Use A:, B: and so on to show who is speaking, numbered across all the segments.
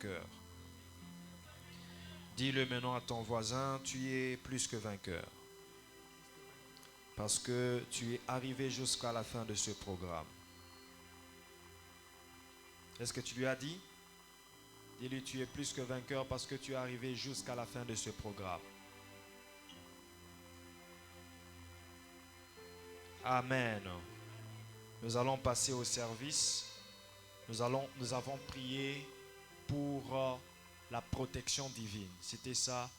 A: vainqueur. Dis-le maintenant à ton voisin, tu es plus que vainqueur. Parce que tu es arrivé jusqu'à la fin de ce programme. Est-ce que tu lui as dit? Dis-lui, tu es plus que vainqueur parce que tu es arrivé jusqu'à la fin de ce programme. Amen. Nous allons passer au service. Nous avons prié pour la protection divine. C'était ça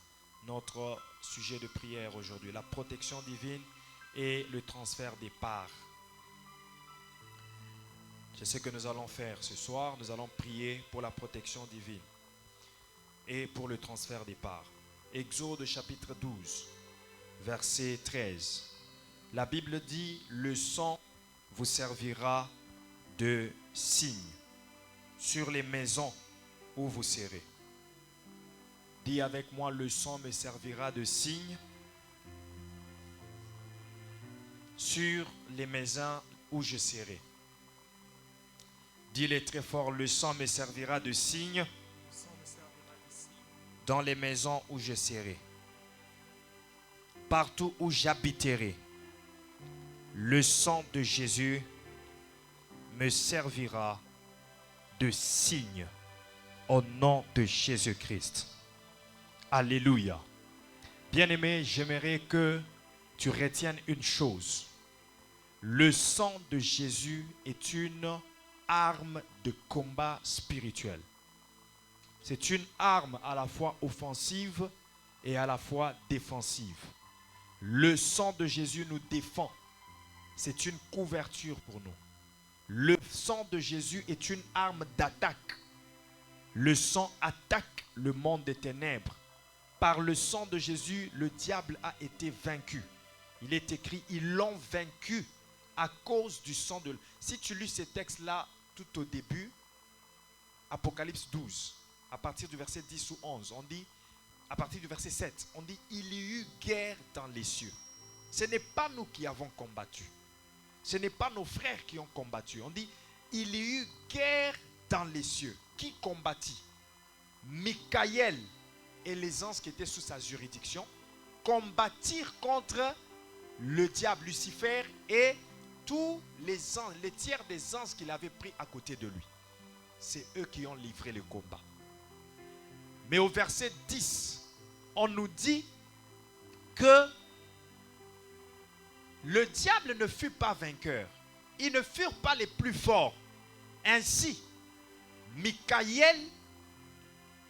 A: notre sujet de prière aujourd'hui. La protection divine et le transfert des parts. C'est ce que nous allons faire ce soir. Nous allons prier pour la protection divine et pour le transfert des parts. Exode chapitre 12, verset 13. La Bible dit, le sang vous servira de signe sur les maisons où vous serez. Dis avec moi, le sang me servira de signe sur les maisons où je serai. Dis-le très fort, le sang me servira de signe dans les maisons où je serai. Partout où j'habiterai, le sang de Jésus me servira de signe au nom de Jésus-Christ. Alléluia. Bien-aimé, j'aimerais que tu retiennes une chose. Le sang de Jésus est une arme de combat spirituel. C'est une arme à la fois offensive et à la fois défensive. Le sang de Jésus nous défend. C'est une couverture pour nous. Le sang de Jésus est une arme d'attaque. Le sang attaque le monde des ténèbres. Par le sang de Jésus, le diable a été vaincu. Il est écrit, ils l'ont vaincu à cause du sang de... Si tu lis ces textes-là tout au début, Apocalypse 12, à partir du verset 10 ou 11, on dit, à partir du verset 7, on dit, il y eut guerre dans les cieux. Ce n'est pas nous qui avons combattu. Ce n'est pas nos frères qui ont combattu. On dit, il y eut guerre dans les cieux. Qui combattit? Michaël et les anges qui étaient sous sa juridiction combattirent contre le diable Lucifer et tous les anges, les tiers des anges qu'il avait pris à côté de lui. C'est eux qui ont livré le combat. Mais au verset 10, on nous dit que le diable ne fut pas vainqueur. Ils ne furent pas les plus forts. Ainsi, Michaël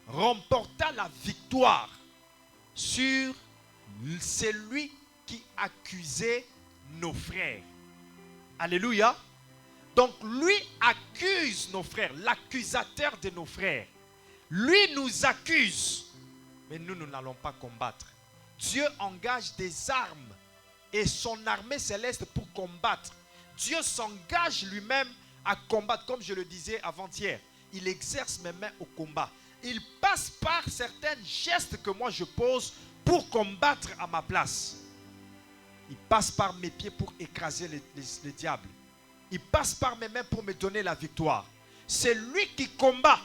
A: remporta la victoire sur celui qui accusait nos frères. Alléluia. Donc lui accuse nos frères, l'accusateur de nos frères. Lui nous accuse, mais nous n'allons pas combattre. Dieu engage des armes et son armée céleste pour combattre. Dieu s'engage lui-même à combattre, comme je le disais avant-hier. Il exerce mes mains au combat. Il passe par certains gestes que moi je pose pour combattre à ma place. Il passe par mes pieds pour écraser le diable. Il passe par mes mains pour me donner la victoire. C'est lui qui combat.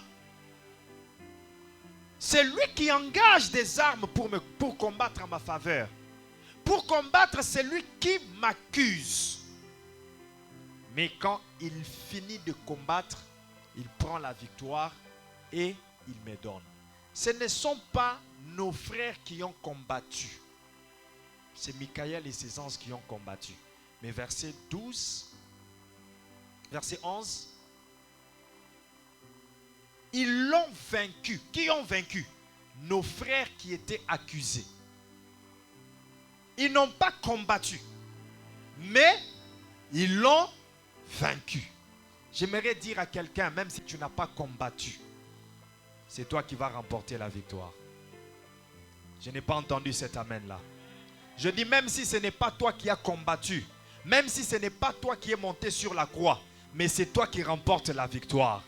A: C'est lui qui engage des armes pour combattre en ma faveur. Pour combattre, c'est lui qui m'accuse. Mais quand il finit de combattre, il prend la victoire et il me donne. Ce ne sont pas nos frères qui ont combattu. C'est Michaël et ses anges qui ont combattu. Mais verset 12, verset 11, ils l'ont vaincu. Qui ont vaincu? Nos frères qui étaient accusés. Ils n'ont pas combattu, mais ils l'ont vaincu. J'aimerais dire à quelqu'un, même si tu n'as pas combattu, c'est toi qui vas remporter la victoire. Je n'ai pas entendu cet amen-là. Je dis, même si ce n'est pas toi qui as combattu, même si ce n'est pas toi qui es monté sur la croix, mais c'est toi qui remportes la victoire.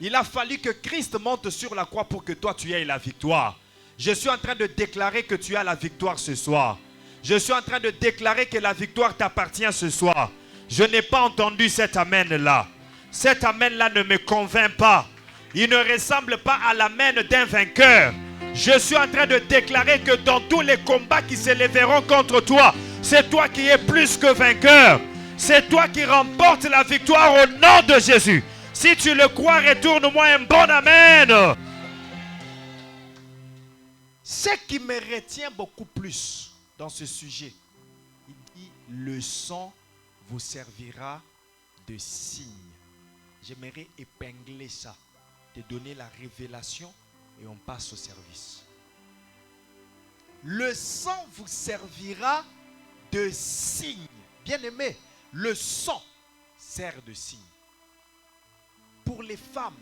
A: Il a fallu que Christ monte sur la croix pour que toi tu aies la victoire. Je suis en train de déclarer que tu as la victoire ce soir. Je suis en train de déclarer que la victoire t'appartient ce soir. Je n'ai pas entendu cet amen-là. Cet amen-là ne me convainc pas. Il ne ressemble pas à la main d'un vainqueur. Je suis en train de déclarer que dans tous les combats qui s'élèveront contre toi, c'est toi qui es plus que vainqueur. C'est toi qui remportes la victoire au nom de Jésus. Si tu le crois, retourne-moi un bon amen. Ce qui me retient beaucoup plus dans ce sujet, il dit, le sang vous servira de signe. J'aimerais épingler ça, te donner la révélation et on passe au service. Le sang vous servira de signe. Bien-aimé, le sang sert de signe. Pour les femmes,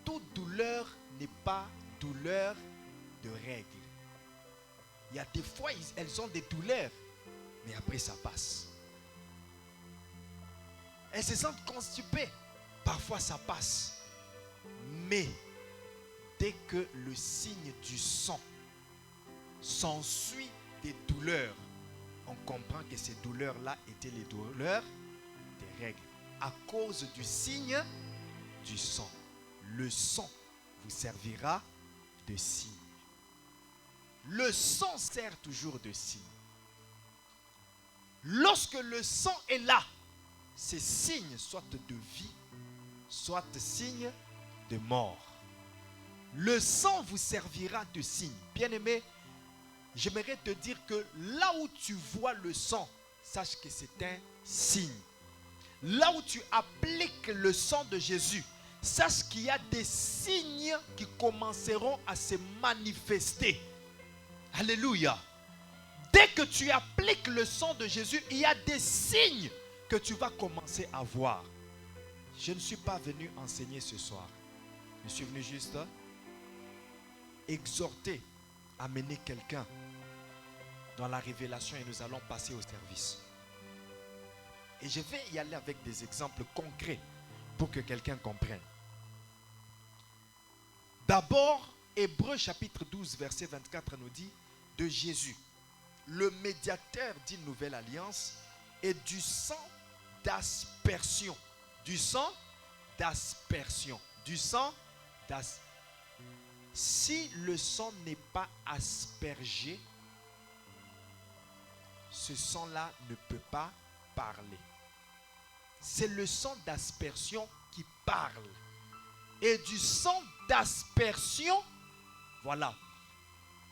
A: toute douleur n'est pas douleur de règles. Il y a des fois, elles ont des douleurs, mais après ça passe. Elles se sentent constipées, parfois ça passe. Mais dès que le signe du sang s'ensuit des douleurs, on comprend que ces douleurs-là étaient les douleurs des règles. À cause du signe du sang. Le sang vous servira de signe. Le sang sert toujours de signe. Lorsque le sang est là, c'est signe soit de vie, soit signe de mort. Le sang vous servira de signe. Bien-aimé, j'aimerais te dire que là où tu vois le sang, sache que c'est un signe. Là où tu appliques le sang de Jésus, sache qu'il y a des signes qui commenceront à se manifester. Alléluia. Dès que tu appliques le sang de Jésus, il y a des signes que tu vas commencer à voir. Je ne suis pas venu enseigner ce soir. Je suis venu juste exhorter, amener quelqu'un dans la révélation et nous allons passer au service. Et je vais y aller avec des exemples concrets pour que quelqu'un comprenne. D'abord, Hébreux chapitre 12, verset 24 nous dit de Jésus, le médiateur d'une nouvelle alliance et du sang d'aspersion. Du sang d'aspersion. Du sang d'aspersion. Si le sang n'est pas aspergé, ce sang-là ne peut pas parler. C'est le sang d'aspersion qui parle. Et du sang d'aspersion, voilà,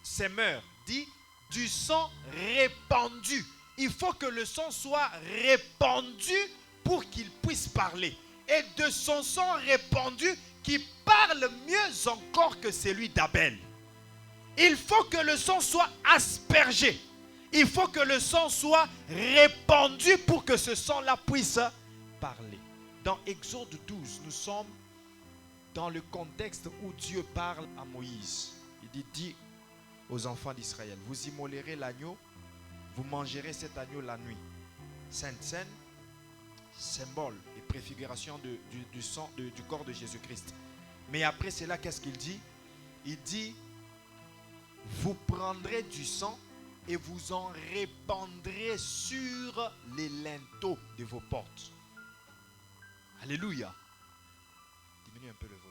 A: Semeur dit du sang répandu. Il faut que le sang soit répandu pour qu'il puisse parler. Et de son sang répandu qui parle mieux encore que celui d'Abel. Il faut que le sang soit aspergé. Il faut que le sang soit répandu pour que ce sang-là puisse parler. Dans Exode 12, nous sommes dans le contexte où Dieu parle à Moïse. Il dit aux enfants d'Israël, vous immolerez l'agneau, vous mangerez cet agneau la nuit. Sainte Seine, symbole et préfiguration du sang, du corps de Jésus-Christ. Mais après cela, qu'est-ce qu'il dit? Il dit, vous prendrez du sang et vous en répandrez sur les linteaux de vos portes. Alléluia. Diminue un peu le volume.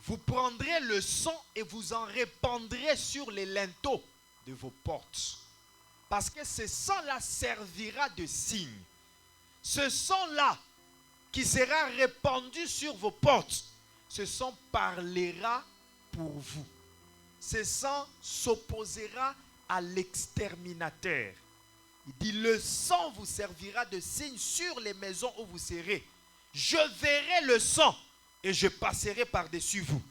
A: Vous prendrez le sang et vous en répandrez sur les linteaux de vos portes. Parce que ce sang-là servira de signe. Ce sang-là qui sera répandu sur vos portes, ce sang parlera pour vous. Ce sang s'opposera à l'exterminateur. Il dit, le sang vous servira de signe sur les maisons où vous serez. Je verrai le sang et je passerai par-dessus vous.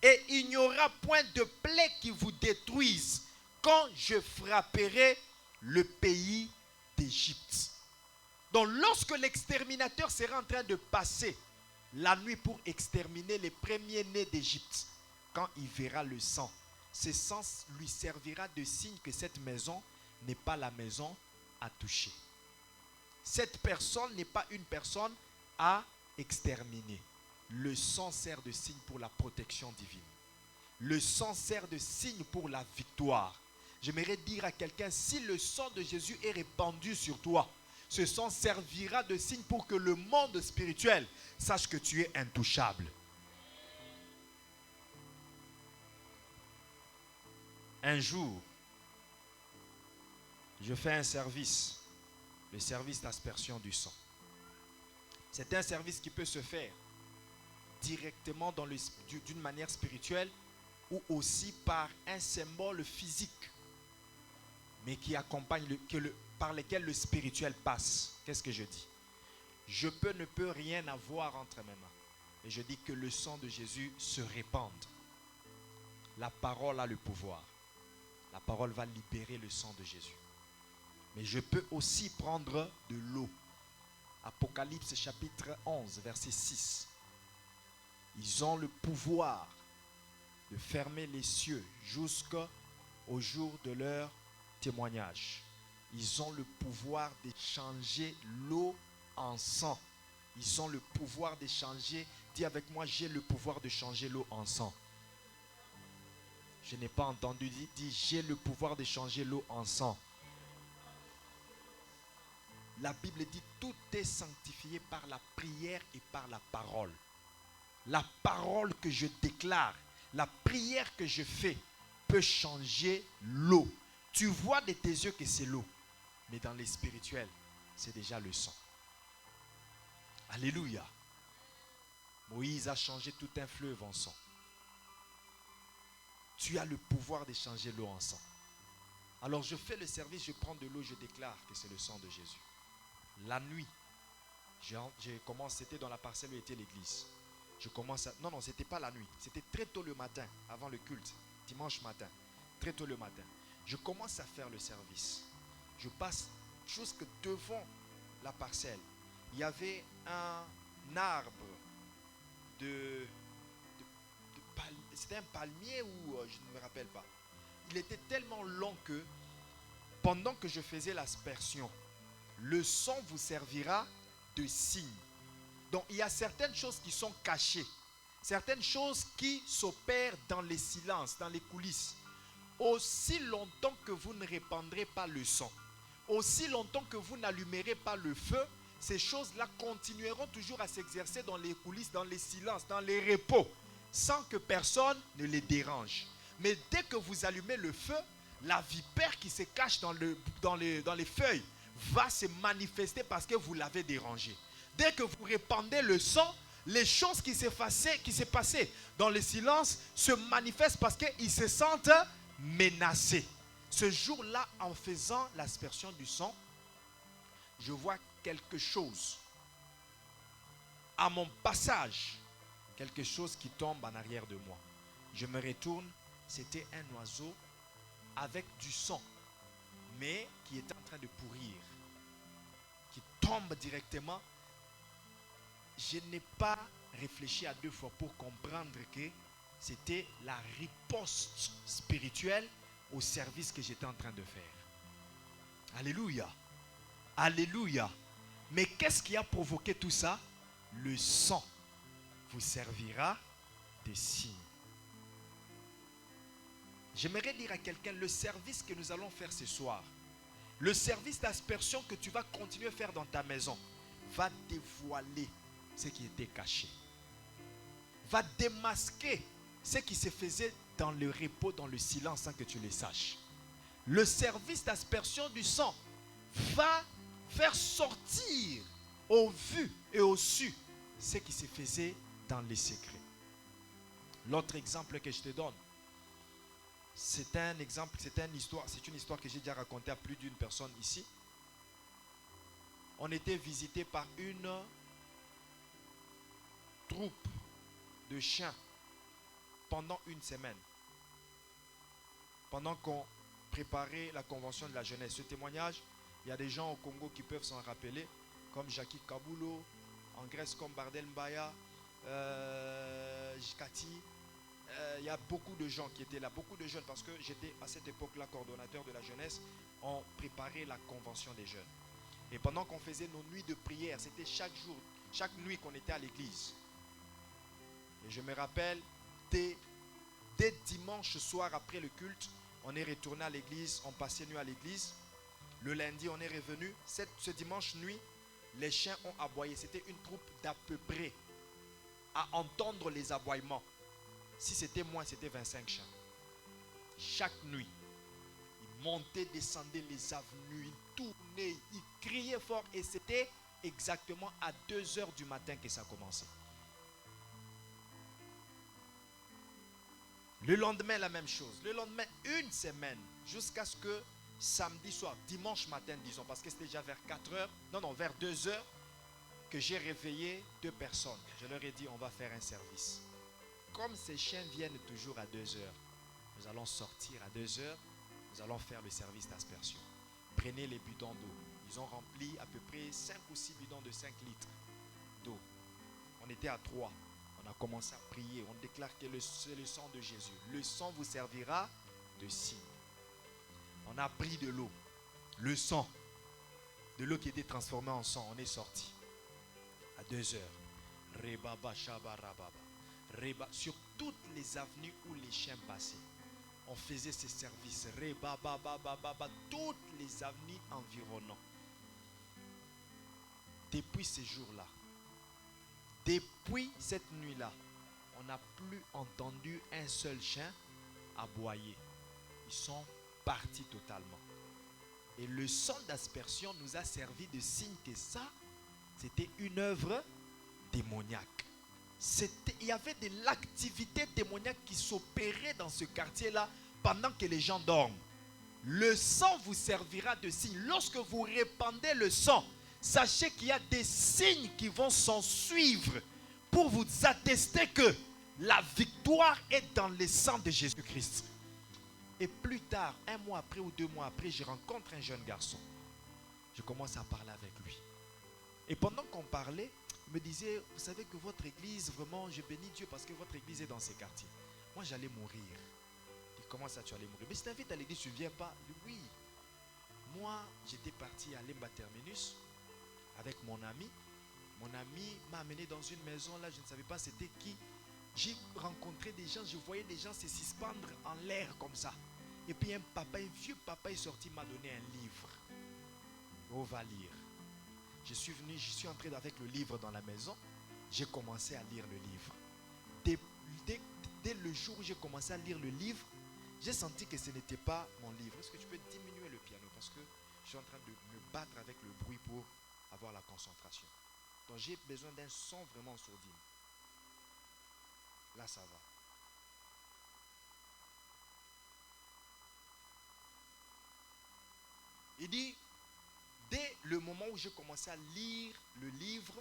A: Et il n'y aura point de plaie qui vous détruise quand je frapperai le pays d'Égypte. Donc lorsque l'exterminateur sera en train de passer la nuit pour exterminer les premiers-nés d'Égypte, quand il verra le sang, ce sang lui servira de signe que cette maison n'est pas la maison à toucher. Cette personne n'est pas une personne à exterminer. Le sang sert de signe pour la protection divine. Le sang sert de signe pour la victoire. J'aimerais dire à quelqu'un, si le sang de Jésus est répandu sur toi, Ce sang servira de signe pour que le monde spirituel sache que tu es intouchable. Un jour, je fais un service, le service d'aspersion du sang. C'est un service qui peut se faire directement d'une manière spirituelle ou aussi par un symbole physique, mais qui accompagne, par lequel le spirituel passe. Qu'est-ce que je dis? Je ne peux rien avoir entre mes mains. Et je dis que le sang de Jésus se répande. La parole a le pouvoir. La parole va libérer le sang de Jésus. Mais je peux aussi prendre de l'eau. Apocalypse chapitre 11, verset 6. Ils ont le pouvoir de fermer les cieux jusqu'au jour de leur témoignage. Ils ont le pouvoir d'échanger l'eau en sang. Ils ont le pouvoir d'échanger. Dis avec moi, j'ai le pouvoir de changer l'eau en sang. Je n'ai pas entendu dire, j'ai le pouvoir de changer l'eau en sang. La Bible dit, tout est sanctifié par la prière et par la parole. La parole que je déclare, la prière que je fais peut changer l'eau. Tu vois de tes yeux que c'est l'eau, mais dans les spirituels, c'est déjà le sang. Alléluia. Moïse a changé tout un fleuve en sang. Tu as le pouvoir de changer l'eau en sang. Alors je fais le service, je prends de l'eau, je déclare que c'est le sang de Jésus. La nuit, j'ai commencé, c'était dans la parcelle où était l'église. Non, c'était pas la nuit. C'était très tôt le matin, avant le culte, dimanche matin. Très tôt le matin. Je commence à faire le service. Je passe jusque devant la parcelle. Il y avait un arbre c'était un palmier ou je ne me rappelle pas. Il était tellement long que pendant que je faisais l'aspersion, le sang vous servira de signe. Donc il y a certaines choses qui sont cachées, certaines choses qui s'opèrent dans les silences, dans les coulisses. Aussi longtemps que vous ne répandrez pas le sang, aussi longtemps que vous n'allumerez pas le feu, ces choses-là continueront toujours à s'exercer dans les coulisses, dans les silences, dans les repos, sans que personne ne les dérange. Mais dès que vous allumez le feu, la vipère qui se cache dans les feuilles va se manifester parce que vous l'avez dérangé. Dès que vous répandez le sang, les choses qui s'est passées dans le silence se manifestent parce qu'ils se sentent menacés. Ce jour-là, en faisant l'aspersion du sang, je vois quelque chose. À mon passage, quelque chose qui tombe en arrière de moi. Je me retourne, c'était un oiseau avec du sang, mais qui est en train de pourrir, qui tombe directement. Je n'ai pas réfléchi à deux fois pour comprendre que c'était la riposte spirituelle au service que j'étais en train de faire. Alléluia. Alléluia. Mais qu'est-ce qui a provoqué tout ça? Le sang vous servira de signe. J'aimerais dire à quelqu'un, le service que nous allons faire ce soir, le service d'aspersion que tu vas continuer à faire dans ta maison, va dévoiler ce qui était caché. Va démasquer ce qui se faisait dans le repos, dans le silence, sans que tu le saches. Le service d'aspersion du sang va faire sortir au vu et au su ce qui se faisait dans les secrets. L'autre exemple que je te donne, c'est une histoire que j'ai déjà racontée à plus d'une personne ici. On était visité par une troupe de chiens pendant une semaine. Pendant qu'on préparait la convention de la jeunesse. Ce témoignage, il y a des gens au Congo qui peuvent s'en rappeler, comme Jackie Kabulo, en Grèce comme Bardel Mbaya, Jikati. Il y a beaucoup de gens qui étaient là, beaucoup de jeunes, parce que j'étais à cette époque-là coordonnateur de la jeunesse. On préparait la convention des jeunes. Et pendant qu'on faisait nos nuits de prière, c'était chaque jour, chaque nuit qu'on était à l'église. Et je me rappelle, dès dimanche soir après le culte, on est retourné à l'église, on passait nuit à l'église.
B: Le lundi, on est revenu. Ce dimanche nuit, les chiens ont aboyé. C'était une troupe d'à peu près à entendre les aboiements. Si c'était moins, c'était 25 chiens. Chaque nuit, ils montaient, descendaient les avenues, ils tournaient, ils criaient fort. Et c'était exactement à 2 heures du matin que ça a commencé. Le lendemain, la même chose. Le lendemain, une semaine, jusqu'à ce que samedi soir, dimanche matin, disons, parce que c'était déjà vers 4 heures, vers 2 heures, que j'ai réveillé 2 personnes. Je leur ai dit, on va faire un service. Comme ces chiens viennent toujours à 2 heures, nous allons sortir à 2 heures, nous allons faire le service d'aspersion. Prenez les bidons d'eau. Ils ont rempli à peu près 5 ou 6 bidons de 5 litres d'eau. On était à 3. On a commencé à prier. On déclare que c'est le sang de Jésus. Le sang vous servira de signe. On a pris de l'eau. Le sang. De l'eau qui était transformée en sang. On est sorti. À 2 heures. Rebaba, shaba, rababa. Reba. Sur toutes les avenues où les chiens passaient. On faisait ces services. Rebaba, baba, toutes les avenues environnantes. Depuis ces jours-là. Depuis cette nuit-là, on n'a plus entendu un seul chien aboyer. Ils sont partis totalement. Et le sang d'aspersion nous a servi de signe que ça, c'était une œuvre démoniaque. Il y avait de l'activité démoniaque qui s'opérait dans ce quartier-là pendant que les gens dorment. Le sang vous servira de signe. Lorsque vous répandez le sang, sachez qu'il y a des signes qui vont s'en suivre pour vous attester que la victoire est dans le sang de Jésus-Christ. Et plus tard, 1 mois après ou 2 mois après, je rencontre un jeune garçon. Je commence à parler avec lui. Et pendant qu'on parlait, il me disait, vous savez que votre église, vraiment, je bénis Dieu parce que votre église est dans ces quartiers. Moi, j'allais mourir. Il dit, comment ça, tu allais mourir? Mais si tu invites à l'église, tu ne viens pas? Oui. Moi, j'étais parti à Lemba Terminus avec mon ami. Mon ami m'a amené dans une maison, là, je ne savais pas c'était qui. J'ai rencontré des gens, je voyais des gens se suspendre en l'air comme ça. Et puis un vieux papa est sorti, m'a donné un livre. On va lire. Je suis entré avec le livre dans la maison. J'ai commencé à lire le livre. Dès le jour où j'ai commencé à lire le livre, j'ai senti que ce n'était pas mon livre. Est-ce que tu peux diminuer le piano? Parce que je suis en train de me battre avec le bruit pour avoir la concentration. Donc j'ai besoin d'un son vraiment sourdine. Là ça va. Il dit, dès le moment où j'ai commencé à lire le livre,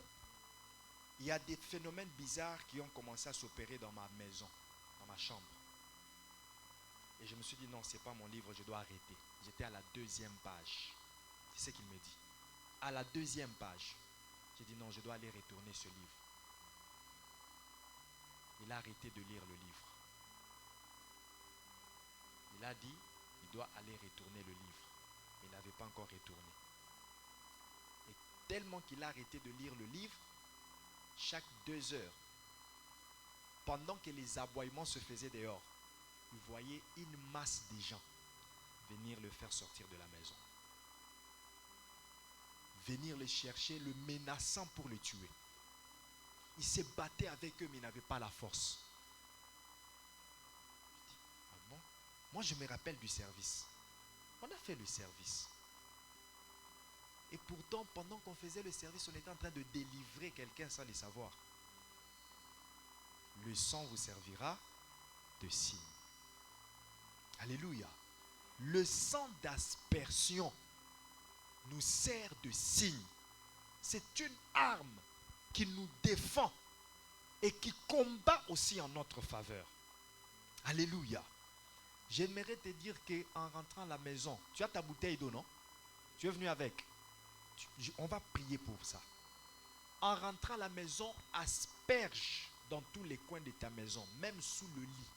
B: il y a des phénomènes bizarres qui ont commencé à s'opérer dans ma maison, dans ma chambre. Et je me suis dit, non, ce n'est pas mon livre, je dois arrêter. J'étais à la 2e page. C'est ce qu'il me dit. À la 2e page. J'ai dit, non, je dois aller retourner ce livre. Il a arrêté de lire le livre. Il a dit, il doit aller retourner le livre. Il n'avait pas encore retourné. Et tellement qu'il a arrêté de lire le livre, chaque 2 heures, pendant que les aboiements se faisaient dehors, il voyait une masse de gens venir le faire sortir de la maison. Venir le chercher, le menaçant pour le tuer. Il se battait avec eux, mais il n'avait pas la force. Je dis, ah bon? Moi, je me rappelle du service. On a fait le service. Et pourtant, pendant qu'on faisait le service, on était en train de délivrer quelqu'un sans le savoir. Le sang vous servira de signe. Alléluia. Le sang d'aspersion nous sert de signe. C'est une arme qui nous défend et qui combat aussi en notre faveur. Alléluia. J'aimerais te dire qu'en rentrant à la maison, tu as ta bouteille d'eau, non? Tu es venu avec. On va prier pour ça. En rentrant à la maison, asperge dans tous les coins de ta maison, même sous le lit.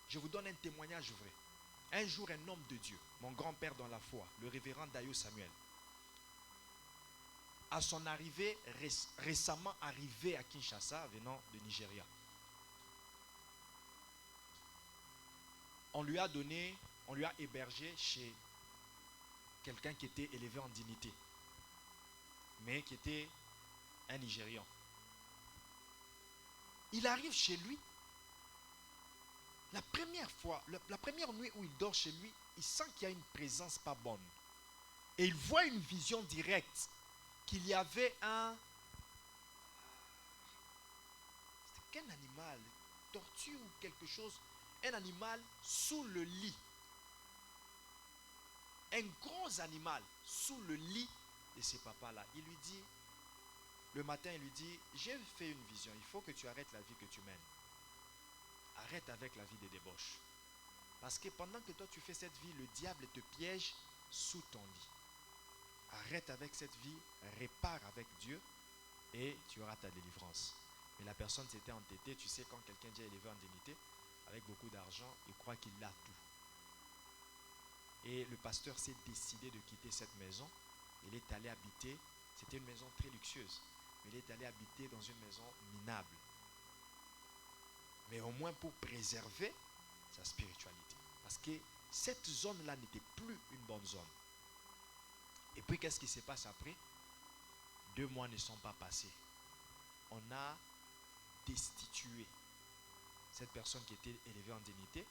B: Je vous donne un témoignage vrai. Un jour, un homme de Dieu, mon grand-père dans la foi, le révérend Dayo Samuel, à son arrivée, récemment arrivé à Kinshasa, venant de Nigeria, on lui a hébergé chez quelqu'un qui était élevé en dignité, mais qui était un Nigérian. Il arrive chez lui. La première fois, la première nuit où il dort chez lui, il sent qu'il y a une présence pas bonne. Et il voit une vision directe qu'il y avait c'était quel animal? Tortue ou quelque chose? Un animal sous le lit. Un gros animal sous le lit de ses papas-là. Il lui dit, le matin, il lui dit, j'ai fait une vision, il faut que tu arrêtes la vie que tu mènes. Arrête avec la vie de débauche. Parce que pendant que toi tu fais cette vie, le diable te piège sous ton lit. Arrête avec cette vie, répare avec Dieu et tu auras ta délivrance. Mais la personne s'était entêtée. Tu sais, quand quelqu'un est élevé en dignité, avec beaucoup d'argent, il croit qu'il a tout. Et le pasteur s'est décidé de quitter cette maison. Il est allé habiter, c'était une maison très luxueuse, mais il est allé habiter dans une maison minable. Mais au moins pour préserver sa spiritualité. Parce que cette zone-là n'était plus une bonne zone. Et puis qu'est-ce qui se passe après? 2 mois ne sont pas passés. On a destitué cette personne qui était élevée en dignité.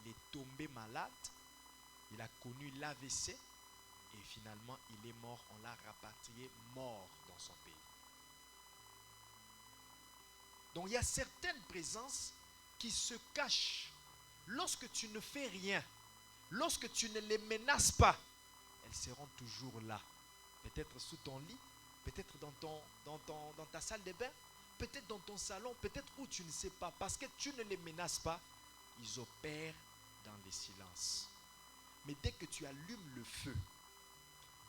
B: Il est tombé malade. Il a connu l'AVC. Et finalement, il est mort. On l'a rapatrié mort dans son pays. Donc il y a certaines présences qui se cachent. Lorsque tu ne fais rien, lorsque tu ne les menaces pas, elles seront toujours là. Peut-être sous ton lit, peut-être dans ta salle de bain, peut-être dans ton salon, peut-être où tu ne sais pas. Parce que tu ne les menaces pas, ils opèrent dans le silence. Mais dès que tu allumes le feu,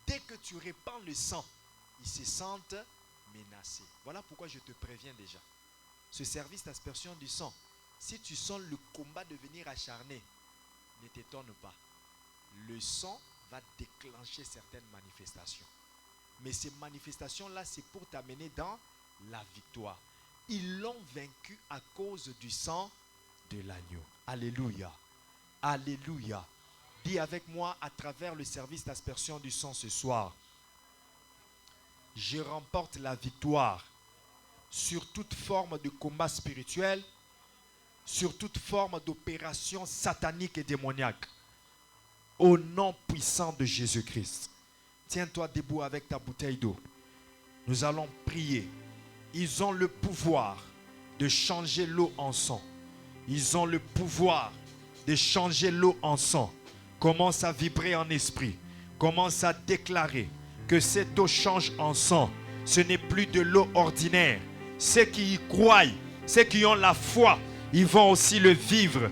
B: dès que tu répands le sang, ils se sentent menacés. Voilà pourquoi je te préviens déjà. Ce service d'aspersion du sang, si tu sens le combat devenir acharné, ne t'étonne pas. Le sang va déclencher certaines manifestations. Mais ces manifestations-là, c'est pour t'amener dans la victoire. Ils l'ont vaincu à cause du sang de l'agneau. Alléluia. Alléluia. Dis avec moi à travers le service d'aspersion du sang ce soir. Je remporte la victoire sur toute forme de combat spirituel, sur toute forme d'opération satanique et démoniaque. Au nom puissant de Jésus-Christ. Tiens-toi debout avec ta bouteille d'eau. Nous allons prier. Ils ont le pouvoir de changer l'eau en sang. Ils ont le pouvoir de changer l'eau en sang. Commence à vibrer en esprit. Commence à déclarer que cette eau change en sang. Ce n'est plus de l'eau ordinaire. Ceux qui y croient, ceux qui ont la foi, ils vont aussi le vivre.